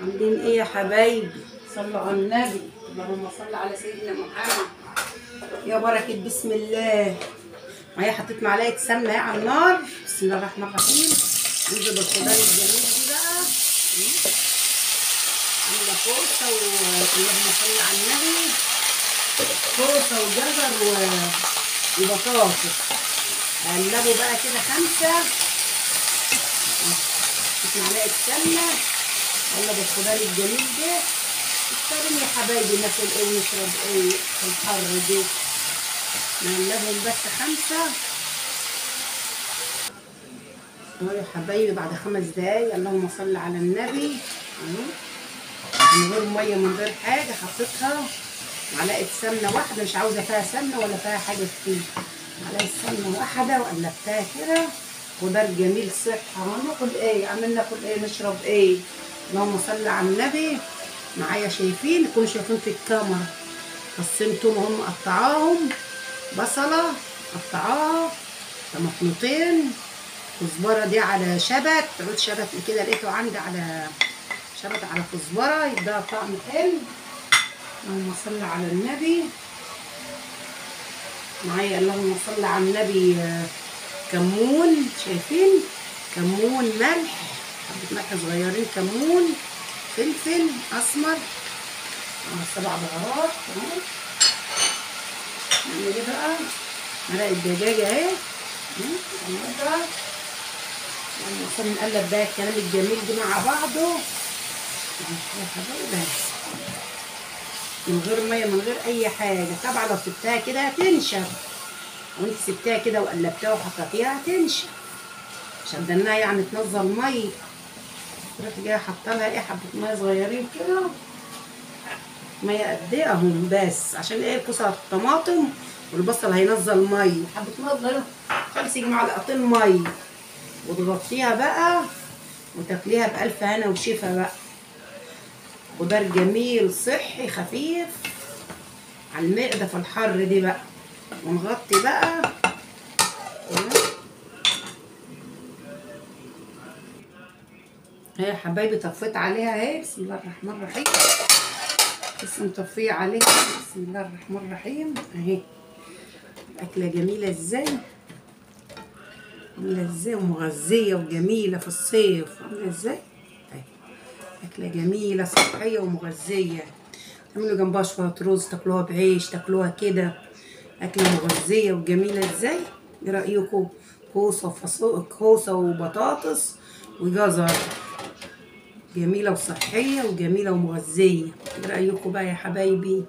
عاملين ايه يا حبايبي؟ صلوا على النبي. اللهم صل على سيدنا محمد. يا بركة بسم الله. معايا حطيت معلقة سمنة اهي على النار. بسم الله الرحمن الرحيم. ننزل بالخضار الجميل دي بقى. عاملة كوسة اللهم صل على النبي. كوسة وجزر وبطاطس. قلبوا بقى كده 5. حطيت معلقة سمنة. قلب الخضار الجميل ده. اختارين يا حبايبي ناكل ايه ونشرب ايه في الحر دي. نقلبهم بس 5 اهو يا حبايبي. بعد 5 دقايق اللهم صل على النبي اهو، من غير ميه من غير حاجه. حطيتها معلقه سمنه واحده، مش عاوزه فيها سمنه ولا فيها حاجه كتير. معلقه سمنه واحده وقلبتها كده. خضار جميل صحه. هناكل ايه؟ عمالين ناكل ايه نشرب ايه؟ اللهم صل على النبي. معايا شايفين، تكونوا شايفين في الكاميرا. فصين توم هم قطعاهم، بصله قطعاها، طماطمتين، كزبره دي على شبت، عود شبت كده لقيته عندي على شبت على كزبره يديها طعم حلو. اللهم صل على النبي. معايا اللهم صل على النبي. كمون، شايفين؟ كمون، ملح، حبه ملح صغيرين، كمون، فلفل اسمر، 7 بهارات. تمام. نعمل ايه بقى؟ مرق الدجاجه اهي. نقلبها. عشان نقلب بقى الكلام الجميل ده مع بعضه. يا حبايبي من غير ميه من غير اي حاجه. طبعا لو سبتها كده هتنشف، وانت سبتها كده وقلبتها وحطيتيها هتنشف. عشان دنها يعني تنزل ميه. رحت جايه حاطه لها ايه حبه ميه صغيرين كده، ميه قد ايه اهم، بس عشان ايه الكوسه الطماطم والبصل هينزل ميه. حبه ميه صغيره خالص، يجي معلقتين ميه، وتغطيها بقى وتاكليها بألف هنا وشفا بقى. خضار جميل صحي خفيف على المعده في الحر دي بقى. ونغطي بقى. اهي يا حبايبي طفيت عليها اهي. بسم الله الرحمن الرحيم. لسه مطفيه عليها. بسم الله الرحمن الرحيم اهي. اكله جميله ازاي، عامله ازاي ومغذيه وجميله في الصيف. عامله ازاي اهي. اكله جميله صحيه ومغذيه. تعملوا جنبها شويه رز، تاكلوها بعيش، تاكلوها كده. اكله مغذيه وجميله ازاي. ايه رايكم؟ كوسه وبطاطس وجزر. جميله وصحيه وجميله ومغذيه. ايه رايكم بقى يا حبايبي؟